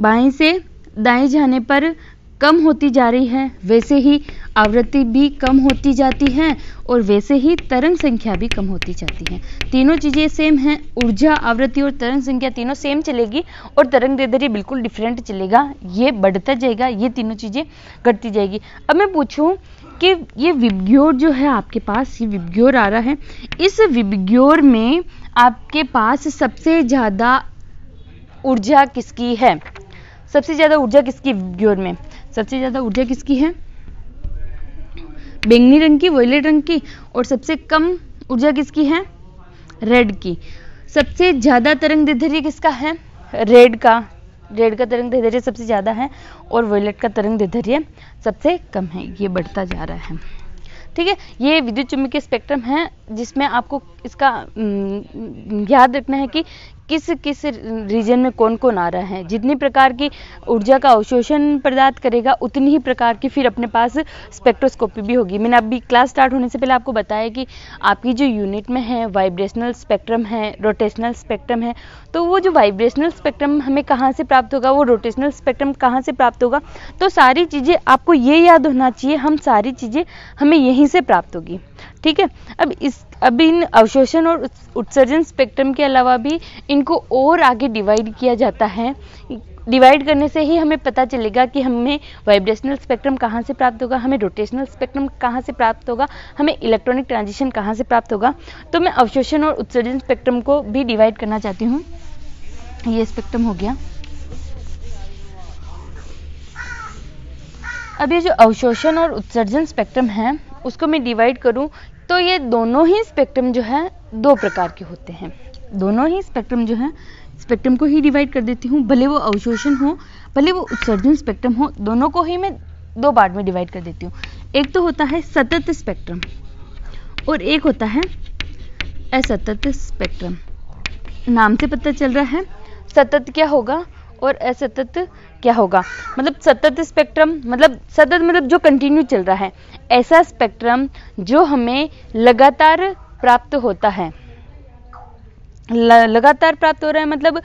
बाएं से दाएं जाने पर कम होती जा रही है, वैसे ही आवृत्ति भी कम होती जाती है, और वैसे ही तरंग संख्या भी कम होती जाती है। तीनों चीजें सेम हैं, ऊर्जा, आवृत्ति और तरंग संख्या तीनों सेम चलेगी, और तरंग दैर्ध्य बिल्कुल डिफरेंट चलेगा, ये बढ़ता जाएगा, ये तीनों चीजें घटती जाएगी। अब मैं पूछूं कि ये विबग्योर जो है आपके पास, ये विबग्योर आ रहा है, इस विबग्योर में आपके पास सबसे ज्यादा ऊर्जा किसकी है? सबसे ज्यादा ऊर्जा किसकी विबग्योर में? सबसे ज्यादा ऊर्जा किसकी है? बैंगनी रंग की, वॉयलेट रंग की, और सबसे कम ऊर्जा किसकी है? रेड की। सबसे ज्यादा तरंग दैर्ध्य किसका है? रेड का तरंग दैर्ध्य सबसे ज्यादा है, और वॉयलेट का तरंग दैर्ध्य सबसे कम है, ये बढ़ता जा रहा है, ठीक है। ये विद्युत चुम्बकीय स्पेक्ट्रम है जिसमें आपको इसका याद रखना है कि किस किस रीजन में कौन कौन आ रहा है। जितनी प्रकार की ऊर्जा का अवशोषण प्रदान करेगा उतनी ही प्रकार की फिर अपने पास स्पेक्ट्रोस्कोपी भी होगी। मैंने अभी क्लास स्टार्ट होने से पहले आपको बताया कि आपकी जो यूनिट में है वाइब्रेशनल स्पेक्ट्रम है, रोटेशनल स्पेक्ट्रम है, तो वो जो वाइब्रेशनल स्पेक्ट्रम हमें कहाँ से प्राप्त होगा, वो रोटेशनल स्पेक्ट्रम कहाँ से प्राप्त होगा, तो सारी चीज़ें आपको ये याद होना चाहिए, हम सारी चीज़ें हमें यहीं से प्राप्त होगी, ठीक है। अब इन अवशोषण और उत्सर्जन स्पेक्ट्रम के अलावा भी इनको और आगे डिवाइड किया जाता है। डिवाइड करने से ही हमें पता चलेगा कि हमें वाइब्रेशनल स्पेक्ट्रम कहाँ से प्राप्त होगा, हमें रोटेशनल स्पेक्ट्रम कहाँ से प्राप्त होगा, हमें इलेक्ट्रॉनिक ट्रांजिशन कहाँ से प्राप्त होगा। तो मैं अवशोषण और उत्सर्जन स्पेक्ट्रम को भी डिवाइड करना चाहती हूँ। ये स्पेक्ट्रम हो गया। अब ये जो अवशोषण और उत्सर्जन स्पेक्ट्रम है उसको मैं डिवाइड करूं तो ये दोनों ही स्पेक्ट्रम जो है 2 प्रकार के होते हैं। दोनों ही स्पेक्ट्रम जो है, स्पेक्ट्रम को ही डिवाइड कर देती हूँ, भले वो अवशोषण हो भले वो उत्सर्जन स्पेक्ट्रम हो, दोनों को ही मैं 2 पार्ट में डिवाइड कर देती हूँ। एक तो होता है सतत स्पेक्ट्रम और एक होता है असतत स्पेक्ट्रम। नाम से पता चल रहा है सतत क्या होगा और असतत क्या होगा। मतलब सतत स्पेक्ट्रम मतलब सतत मतलब जो कंटिन्यू चल रहा है, ऐसा स्पेक्ट्रम जो हमें लगातार प्राप्त होता है। लगातार प्राप्त हो रहा है मतलब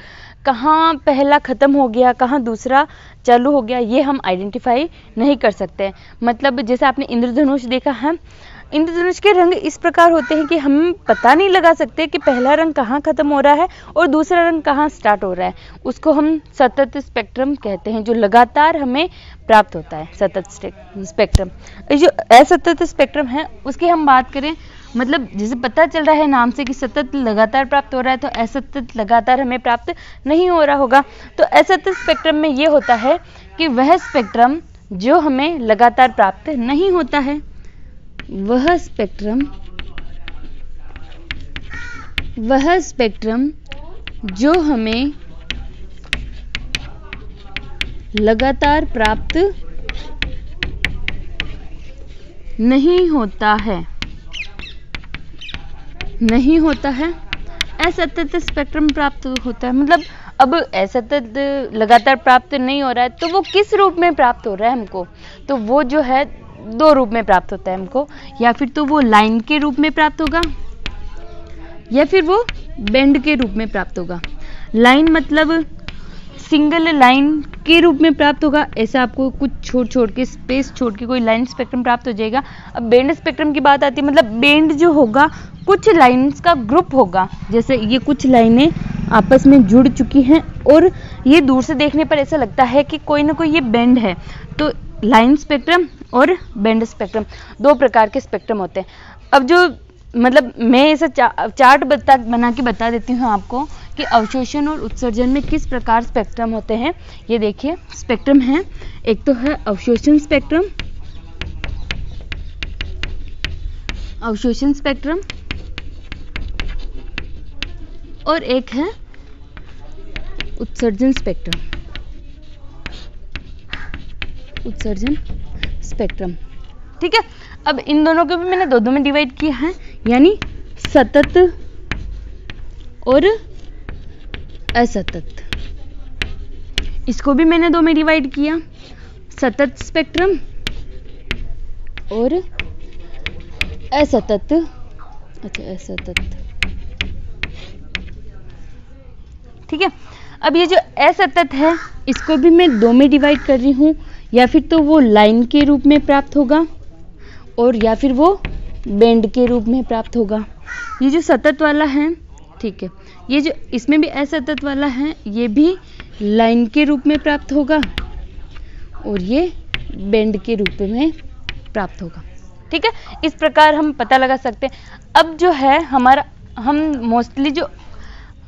कहाँ पहला खत्म हो गया कहाँ दूसरा चालू हो गया ये हम आइडेंटिफाई नहीं कर सकते। मतलब जैसे आपने इंद्रधनुष देखा है, इंद्रधनुष के रंग इस प्रकार होते हैं कि हम पता नहीं लगा सकते कि पहला रंग कहाँ खत्म हो रहा है और दूसरा रंग कहाँ स्टार्ट हो रहा है। उसको हम सतत स्पेक्ट्रम कहते हैं, जो लगातार हमें प्राप्त होता है, सतत स्पेक्ट्रम। जो असतत स्पेक्ट्रम है उसकी हम बात करें, मतलब जैसे पता चल रहा है नाम से कि सतत लगातार प्राप्त हो रहा है, तो असतत लगातार हमें प्राप्त नहीं हो रहा होगा। तो असतत स्पेक्ट्रम में ये होता है कि वह स्पेक्ट्रम जो हमें लगातार प्राप्त नहीं होता है, वह स्पेक्ट्रम जो हमें लगातार प्राप्त नहीं होता है, असतत स्पेक्ट्रम प्राप्त होता है। मतलब अब असतत लगातार प्राप्त नहीं हो रहा है तो वो किस रूप में प्राप्त हो रहा है हमको, तो वो जो है दो रूप में प्राप्त होता है हमको, या फिर तो वो लाइन के रूप में प्राप्त होगा या फिर वो बेंड के रूप में प्राप्त होगा। लाइन मतलब सिंगल लाइन के रूप में प्राप्त होगा, ऐसा आपको कुछ छोड़ के स्पेस छोड़ के कोई लाइन स्पेक्ट्रम प्राप्त हो जाएगा। अब बेंड स्पेक्ट्रम की बात आती है, मतलब बेंड जो होगा कुछ लाइंस का ग्रुप होगा, जैसे ये कुछ लाइनें आपस में जुड़ चुकी हैं और ये दूर से देखने पर ऐसा लगता है कि कोई ना कोई ये बेंड है। तो लाइन स्पेक्ट्रम और बेंड स्पेक्ट्रम दो प्रकार के स्पेक्ट्रम होते हैं। अब जो मतलब मैं ऐसा चार्ट बना के बता देती हूँ आपको कि अवशोषण और उत्सर्जन में किस प्रकार स्पेक्ट्रम होते हैं। ये देखिए स्पेक्ट्रम है, एक तो है अवशोषण स्पेक्ट्रम और एक है उत्सर्जन स्पेक्ट्रम। ठीक है, अब इन दोनों को भी मैंने दो में डिवाइड किया है, यानी सतत और असतत। इसको भी मैंने दो में डिवाइड किया, सतत स्पेक्ट्रम और असतत। असतत। ठीक है, अब ये जो असतत है इसको भी मैं दो में डिवाइड कर रही हूँ, या फिर तो वो लाइन के रूप में प्राप्त होगा और या फिर वो बेंड के रूप में प्राप्त होगा। ये जो सतत वाला है, ठीक है, ये जो इसमें भी असतत वाला है, ये भी लाइन के रूप में प्राप्त होगा और ये बेंड के रूप में प्राप्त होगा। ठीक है, इस प्रकार हम पता लगा सकते हैं। अब जो है हमारा, हम मोस्टली जो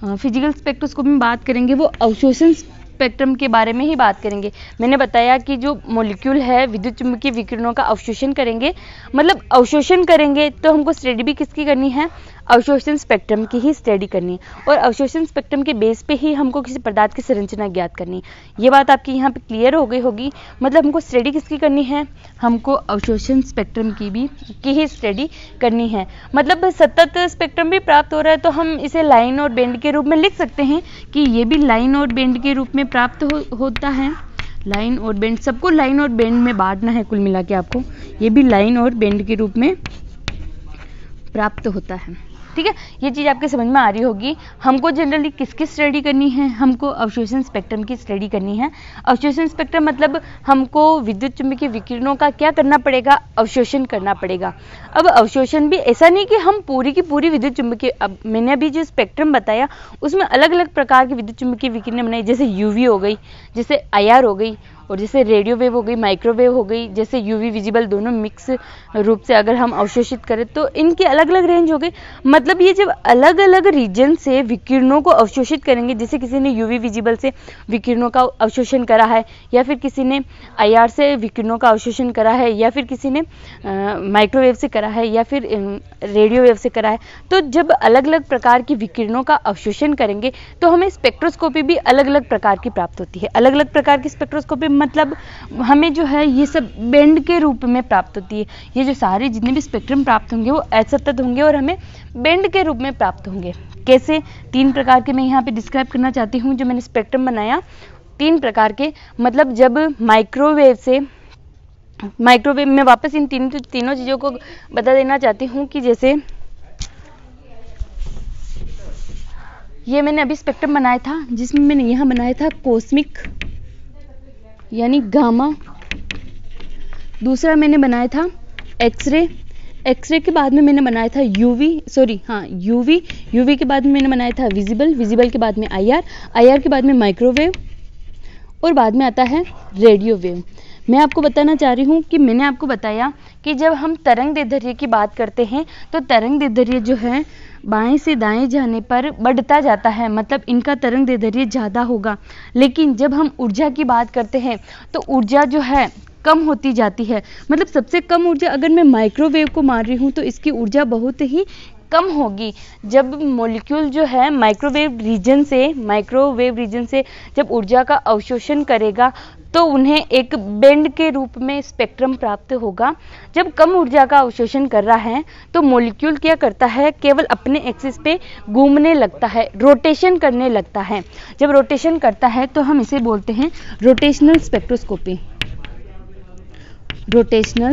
फिजिकल स्पेक्ट्रोस्कोपी में बात करेंगे वो अवशोषण स्पेक्ट्रम के बारे में ही बात करेंगे। मैंने बताया कि जो मॉलिक्यूल है विद्युत चुम्बकीय विकिरणों का अवशोषण करेंगे, मतलब अवशोषण करेंगे तो हमको स्टडी भी किसकी करनी है, अवशोषण स्पेक्ट्रम की ही स्टडी करनी है और अवशोषण स्पेक्ट्रम के बेस पे ही हमको किसी पदार्थ की संरचना ज्ञात करनी है। ये बात आपकी यहाँ पे क्लियर हो गई होगी। मतलब हमको स्टडी किसकी करनी है, हमको अवशोषण स्पेक्ट्रम की ही स्टडी करनी है। मतलब सतत स्पेक्ट्रम भी प्राप्त हो रहा है तो हम इसे लाइन और बेंड के रूप में लिख सकते हैं कि ये भी लाइन और बेंड के रूप में प्राप्त होता है। लाइन और बेंड, सबको लाइन और बेंड में बांटना है कुल मिला के आपको, ये भी लाइन और बेंड के रूप में प्राप्त होता है। ठीक है, ये चीज़ आपके समझ में आ रही होगी। हमको जनरली किसकी स्टडी करनी है, हमको अवशोषण स्पेक्ट्रम की स्टडी करनी है। अवशोषण स्पेक्ट्रम मतलब हमको विद्युत चुम्बकीय विकिरणों का क्या करना पड़ेगा, अवशोषण करना पड़ेगा। अब अवशोषण भी ऐसा नहीं कि हम पूरी की पूरी विद्युत चुम्बकीय, अब मैंने अभी जो स्पेक्ट्रम बताया उसमें अलग अलग प्रकार की विद्युत चुम्बकीय विकिरणें बनाई, जैसे यूवी हो गई, जैसे आईआर हो गई, और जैसे रेडियो वेव हो गई, माइक्रोवेव हो गई, जैसे यूवी विजिबल, दोनों मिक्स रूप से अगर हम अवशोषित करें तो इनकी अलग अलग रेंज हो गई। मतलब ये जब अलग अलग रीजन से विकिरणों को अवशोषित करेंगे, जैसे किसी ने यूवी विजिबल से विकिरणों का अवशोषण करा है, या फिर किसी ने आईआर से विकिरणों का अवशोषण करा है, या फिर किसी ने माइक्रोवेव से करा है, या फिर रेडियो वेव से करा है, तो जब अलग अलग प्रकार की विकिरणों का अवशोषण करेंगे तो हमें स्पेक्ट्रोस्कोपी भी अलग अलग प्रकार की प्राप्त होती है। अलग अलग प्रकार की स्पेक्ट्रोस्कोपी मतलब हमें जो है ये सब बेंड के रूप में प्राप्त होती है। ये जो सारे जितने भी स्पेक्ट्रम प्राप्त होंगे वो असतत होंगे और हमें बेंड के रूप में प्राप्त होंगे। कैसे, तीन प्रकार के मैं यहाँ पे डिस्क्राइब करना चाहती हूँ। जो मैंने स्पेक्ट्रम बनाया तीन प्रकार के, मतलब जब माइक्रोवेव में वापस इन तीनों चीज़ों को बता देना चाहती हूँ कि जैसे ये मैंने अभी स्पेक्ट्रम बनाया था, जिसमें मैंने यहाँ बनाया था कॉस्मिक यानी गामा। दूसरा मैंने बनाया था एक्सरे एक्सरे के बाद में मैंने बनाया था यूवी के बाद में मैंने बनाया था विजिबल के बाद में आईआर के बाद में माइक्रोवेव और बाद में आता है रेडियो वेव। मैं आपको बताना चाह रही हूँ कि मैंने आपको बताया कि जब हम तरंग दैर्ध्य की बात करते हैं तो तरंग दैर्ध्य जो है बाएं से दाएं जाने पर बढ़ता जाता है, मतलब इनका तरंग दैर्ध्य ज़्यादा होगा। लेकिन जब हम ऊर्जा की बात करते हैं तो ऊर्जा जो है कम होती जाती है, मतलब सबसे कम ऊर्जा अगर मैं माइक्रोवेव को मान रही हूँ तो इसकी ऊर्जा बहुत ही कम होगी। जब मॉलिक्यूल जो है माइक्रोवेव रीजन से जब ऊर्जा का अवशोषण करेगा तो उन्हें एक बैंड के रूप में स्पेक्ट्रम प्राप्त होगा। जब कम ऊर्जा का अवशोषण कर रहा है तो मॉलिक्यूल क्या करता है, केवल अपने एक्सिस पे घूमने लगता है, रोटेशन करने लगता है। जब रोटेशन करता है तो हम इसे बोलते हैं रोटेशनल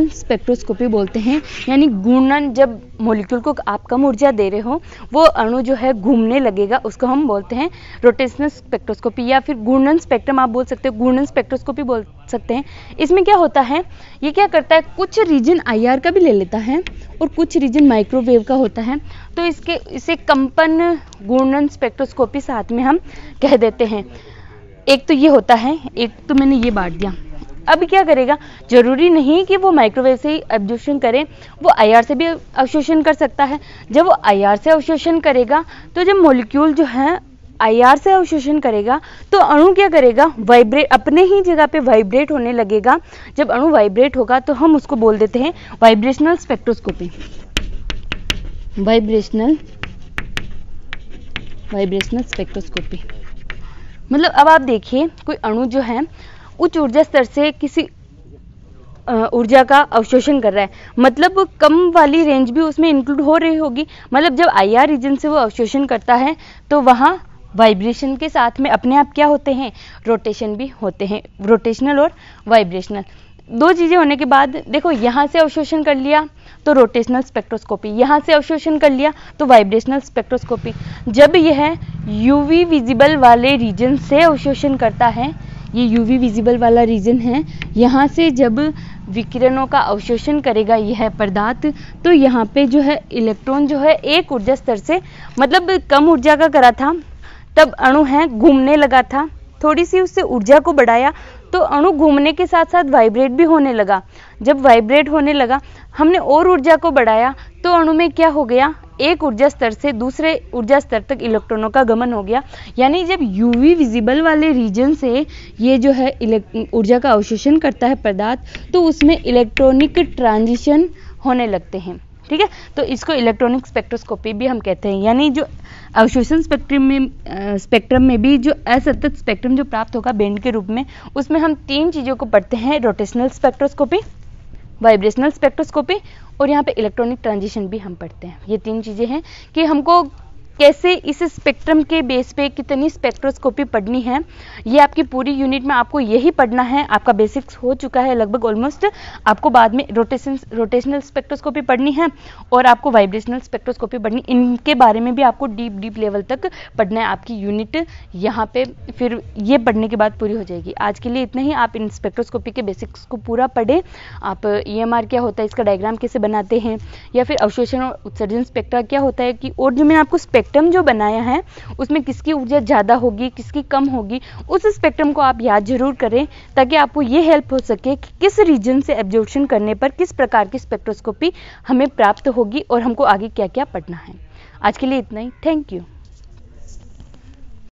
स्पेक्ट्रोस्कोपी बोलते हैं। यानी घूर्णन, जब मॉलिक्यूल को आप कम ऊर्जा दे रहे हो वो अणु जो है घूमने लगेगा, उसको हम बोलते हैं रोटेशनल स्पेक्ट्रोस्कोपी या फिर घूर्णन स्पेक्ट्रम आप बोल सकते हो, घूर्णन स्पेक्ट्रोस्कोपी बोल सकते हैं। इसमें क्या होता है, ये क्या करता है, कुछ रीजन आईआर का भी ले लेता है और कुछ रीजन माइक्रोवेव का होता है, तो इसे कंपन घूर्णन स्पेक्ट्रोस्कोपी साथ में हम कह देते हैं। एक तो ये होता है, एक तो मैंने ये बांट दिया। अब क्या करेगा, जरूरी नहीं कि वो माइक्रोवेव से ही अवशोषण करे, वो आईआर से भी अवशोषण कर सकता है। जब वो आईआर से अवशोषण करेगा तो जब मॉलिक्यूल जो है आईआर से अवशोषण करेगा तो अणु क्या करेगा, अपने ही जगह पे वाइब्रेट होने लगेगा। जब अणु वाइब्रेट होगा तो हम उसको बोल देते हैं वाइब्रेशनल स्पेक्ट्रोस्कोपी। मतलब अब आप देखिए, कोई अणु जो है उच्च ऊर्जा स्तर से किसी ऊर्जा का अवशोषण कर रहा है, मतलब कम वाली रेंज भी उसमें इंक्लूड हो रही होगी। मतलब जब आईआर रीजन से वो अवशोषण करता है तो वहाँ वाइब्रेशन के साथ में अपने आप क्या होते हैं, रोटेशन भी होते हैं, रोटेशनल और वाइब्रेशनल। दो चीज़ें होने के बाद देखो, यहाँ से अवशोषण कर लिया तो रोटेशनल स्पेक्ट्रोस्कोपी, यहाँ से अवशोषण कर लिया तो वाइब्रेशनल स्पेक्ट्रोस्कोपी। जब यह यूवी विजिबल वाले रीजन से अवशोषण करता है, ये यूवी विजिबल वाला रीजन है, यहाँ से जब विकिरणों का अवशोषण करेगा यह पदार्थ, तो यहाँ पे जो है इलेक्ट्रॉन जो है एक ऊर्जा स्तर से, मतलब कम ऊर्जा का करा था तब अणु है घूमने लगा था, थोड़ी सी उससे ऊर्जा को बढ़ाया तो अणु घूमने के साथ साथ वाइब्रेट भी होने लगा। जब वाइब्रेट होने लगा, हमने और ऊर्जा को बढ़ाया तो अणु में क्या हो गया, एक ऊर्जा स्तर से दूसरे ऊर्जा स्तर तक इलेक्ट्रॉनों का गमन हो गया। यानी जब यूवी विजिबल वाले रीजन से ये जो है ऊर्जा का अवशोषण करता है पदार्थ, तो उसमें इलेक्ट्रॉनिक ट्रांजिशन होने लगते हैं। ठीक है, तो इसको इलेक्ट्रॉनिक स्पेक्ट्रोस्कोपी भी हम कहते हैं। यानी जो अवशोषण स्पेक्ट्रम में भी जो असतत स्पेक्ट्रम जो प्राप्त होगा बैंड के रूप में, उसमें हम तीन चीज़ों को पढ़ते हैं, रोटेशनल स्पेक्ट्रोस्कोपी, वाइब्रेशनल स्पेक्ट्रोस्कोपी और यहाँ पे इलेक्ट्रॉनिक ट्रांजिशन भी हम पढ़ते हैं। ये तीन चीज़ें हैं कि हमको कैसे इस स्पेक्ट्रम के बेस पे कितनी स्पेक्ट्रोस्कोपी पढ़नी है, ये आपकी पूरी यूनिट में आपको यही पढ़ना है। आपका बेसिक्स हो चुका है लगभग ऑलमोस्ट, आपको बाद में रोटेशनल स्पेक्ट्रोस्कोपी पढ़नी है और आपको वाइब्रेशनल स्पेक्ट्रोस्कोपी पढ़नी, इनके बारे में भी आपको डीप लेवल तक पढ़ना है। आपकी यूनिट यहाँ पे फिर ये पढ़ने के बाद पूरी हो जाएगी। आज के लिए इतना ही। आप इन स्पेक्ट्रोस्कोपी के बेसिक्स को पूरा पढ़ें। आप EMR क्या होता है, इसका डायग्राम कैसे बनाते हैं, या फिर अवशोषण और उत्सर्जन स्पेक्ट्रा क्या होता है, कि और जो मैंने आपको स्पेक्ट्रम जो बनाया है उसमें किसकी ऊर्जा ज़्यादा होगी किसकी कम होगी, उस स्पेक्ट्रम को आप याद जरूर करें, ताकि आपको ये हेल्प हो सके कि किस रीजन से एब्जॉर्प्शन करने पर किस प्रकार की स्पेक्ट्रोस्कोपी हमें प्राप्त होगी और हमको आगे क्या क्या पढ़ना है। आज के लिए इतना ही। Thank you.